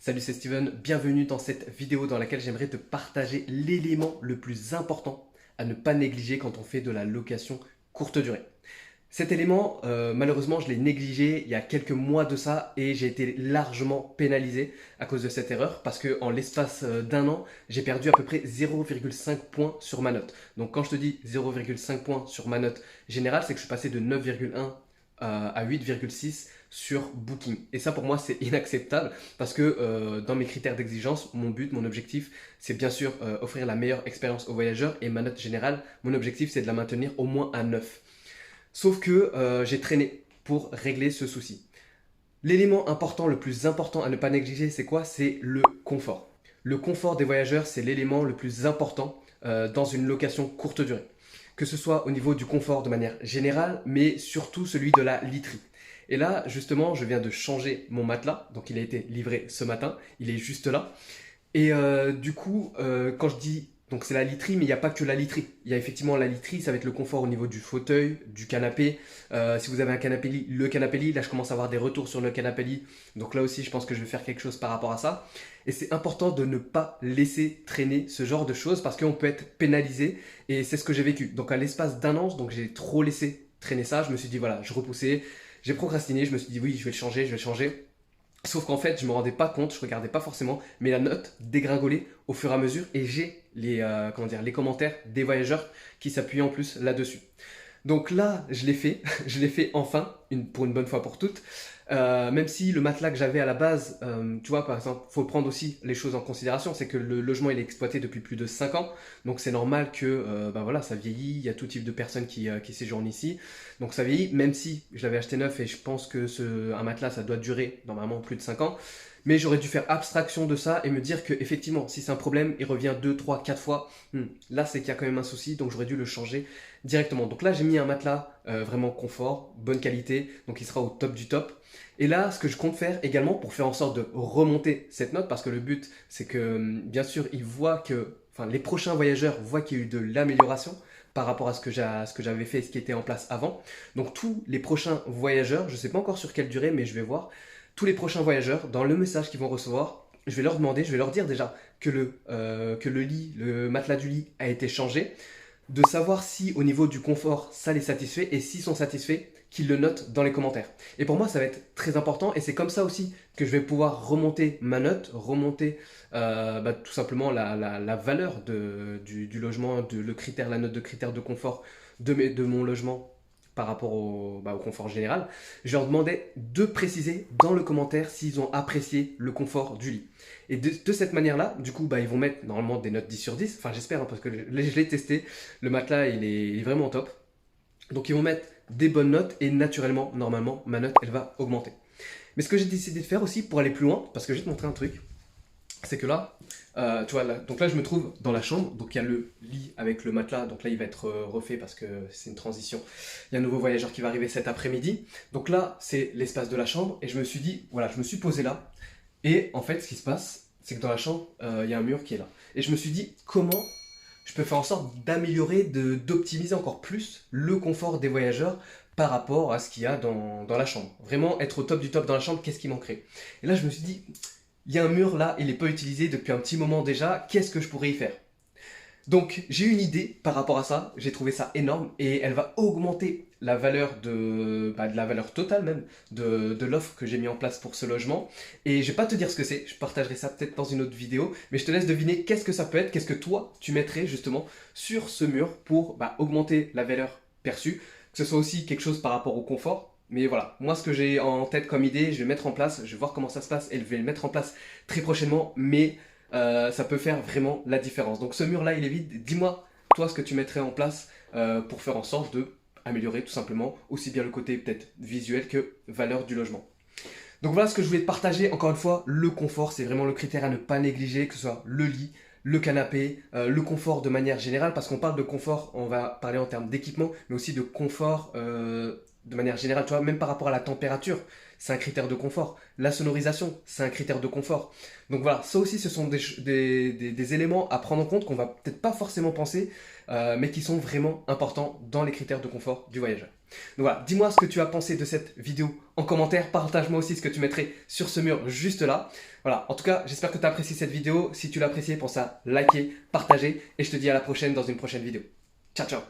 Salut, c'est Steven, bienvenue dans cette vidéo dans laquelle j'aimerais te partager l'élément le plus important à ne pas négliger quand on fait de la location courte durée. Cet élément, malheureusement, je l'ai négligé il y a quelques mois de ça et j'ai été largement pénalisé à cause de cette erreur parce que en l'espace d'un an, j'ai perdu à peu près 0,5 points sur ma note. Donc quand je te dis 0,5 points sur ma note générale, c'est que je suis passé de 9,1 à 8,6 sur Booking. Et ça pour moi c'est inacceptable parce que dans mes critères d'exigence, mon but, mon objectif, c'est bien sûr offrir la meilleure expérience aux voyageurs et ma note générale, mon objectif c'est de la maintenir au moins à 9. Sauf que j'ai traîné pour régler ce souci. L'élément important, le plus important à ne pas négliger, c'est quoi? C'est le confort. Le confort des voyageurs, c'est l'élément le plus important dans une location courte durée. Que ce soit au niveau du confort de manière générale, mais surtout celui de la literie. Et là, justement, je viens de changer mon matelas. Donc, il a été livré ce matin. Il est juste là. Et du coup, quand je dis, donc c'est la literie, mais il n'y a pas que la literie. Il y a effectivement la literie, ça va être le confort au niveau du fauteuil, du canapé. Si vous avez un canapé lit, le canapé lit, là je commence à avoir des retours sur le canapé lit. Donc là aussi, je pense que je vais faire quelque chose par rapport à ça. Et c'est important de ne pas laisser traîner ce genre de choses parce qu'on peut être pénalisé. Et c'est ce que j'ai vécu. Donc à l'espace d'un an, donc j'ai trop laissé traîner ça. Je me suis dit, voilà, je repoussais, j'ai procrastiné, je me suis dit, oui, je vais le changer, je vais le changer. Sauf qu'en fait, je me rendais pas compte, je regardais pas forcément, mais la note dégringolait au fur et à mesure et j'ai les commentaires des voyageurs qui s'appuyaient en plus là-dessus. Donc là, je l'ai fait, je l'ai fait enfin, pour une bonne fois pour toutes. Même si le matelas que j'avais à la base, tu vois, par exemple, faut prendre aussi les choses en considération, c'est que le logement il est exploité depuis plus de 5 ans, donc c'est normal que ben voilà, ça vieillit, il y a tout type de personnes qui séjournent ici, donc ça vieillit, même si je l'avais acheté neuf et je pense que un matelas ça doit durer normalement plus de 5 ans, mais j'aurais dû faire abstraction de ça et me dire que effectivement, si c'est un problème, il revient 2, 3, 4 fois. Là, c'est qu'il y a quand même un souci, donc j'aurais dû le changer directement. Donc là, j'ai mis un matelas vraiment confort, bonne qualité, donc il sera au top du top. Et là, ce que je compte faire également pour faire en sorte de remonter cette note, parce que le but, c'est que bien sûr, les prochains voyageurs voient qu'il y a eu de l'amélioration par rapport à ce que j'avais fait et ce qui était en place avant. Donc tous les prochains voyageurs, je ne sais pas encore sur quelle durée, mais je vais voir, tous les prochains voyageurs, dans le message qu'ils vont recevoir, je vais leur demander, je vais leur dire déjà que le lit, le matelas du lit a été changé, de savoir si au niveau du confort ça les satisfait et s'ils sont satisfaits, qu'ils le notent dans les commentaires. Et pour moi ça va être très important et c'est comme ça aussi que je vais pouvoir remonter ma note, remonter tout simplement la valeur du logement, le critère, la note de critère de confort de mon logement par rapport au confort général. Je leur demandais de préciser dans le commentaire s'ils ont apprécié le confort du lit. Et de cette manière-là, du coup, ils vont mettre normalement des notes 10 sur 10. Enfin, j'espère, hein, parce que je l'ai testé. Le matelas, il est vraiment top. Donc, ils vont mettre des bonnes notes et naturellement, normalement, ma note, elle va augmenter. Mais ce que j'ai décidé de faire aussi pour aller plus loin, parce que je vais te montrer un truc, c'est que là, tu vois, donc là je me trouve dans la chambre, donc il y a le lit avec le matelas, donc là il va être refait parce que c'est une transition. Il y a un nouveau voyageur qui va arriver cet après-midi, donc là c'est l'espace de la chambre et je me suis dit, voilà, je me suis posé là et en fait ce qui se passe, c'est que dans la chambre il y a un mur qui est là. Et je me suis dit, comment je peux faire en sorte d'améliorer, d'optimiser encore plus le confort des voyageurs par rapport à ce qu'il y a dans la chambre. Vraiment être au top du top dans la chambre, qu'est-ce qui manquerait? Et là je me suis dit, il y a un mur là, il n'est pas utilisé depuis un petit moment déjà, qu'est-ce que je pourrais y faire? Donc j'ai une idée par rapport à ça, j'ai trouvé ça énorme et elle va augmenter la valeur de la valeur totale même de l'offre que j'ai mis en place pour ce logement. Et je vais pas te dire ce que c'est, je partagerai ça peut-être dans une autre vidéo, mais je te laisse deviner qu'est-ce que ça peut être, qu'est-ce que toi tu mettrais justement sur ce mur pour augmenter la valeur perçue, que ce soit aussi quelque chose par rapport au confort. Mais voilà, moi ce que j'ai en tête comme idée, je vais mettre en place, je vais voir comment ça se passe et je vais le mettre en place très prochainement, mais ça peut faire vraiment la différence. Donc ce mur là il est vide, dis-moi toi ce que tu mettrais en place pour faire en sorte de améliorer tout simplement aussi bien le côté peut-être visuel que valeur du logement. Donc voilà ce que je voulais te partager, encore une fois, le confort c'est vraiment le critère à ne pas négliger, que ce soit le lit, le canapé, le confort de manière générale, parce qu'on parle de confort, on va parler en termes d'équipement, mais aussi de confort de manière générale, tu vois, même par rapport à la température, c'est un critère de confort. La sonorisation, c'est un critère de confort. Donc voilà, ça aussi, ce sont des éléments à prendre en compte qu'on va peut-être pas forcément penser, mais qui sont vraiment importants dans les critères de confort du voyageur. Donc voilà, dis-moi ce que tu as pensé de cette vidéo en commentaire, partage-moi aussi ce que tu mettrais sur ce mur juste là. Voilà, en tout cas, j'espère que tu as apprécié cette vidéo. Si tu l'as appréciée, pense à liker, partager et je te dis à la prochaine dans une prochaine vidéo. Ciao, ciao.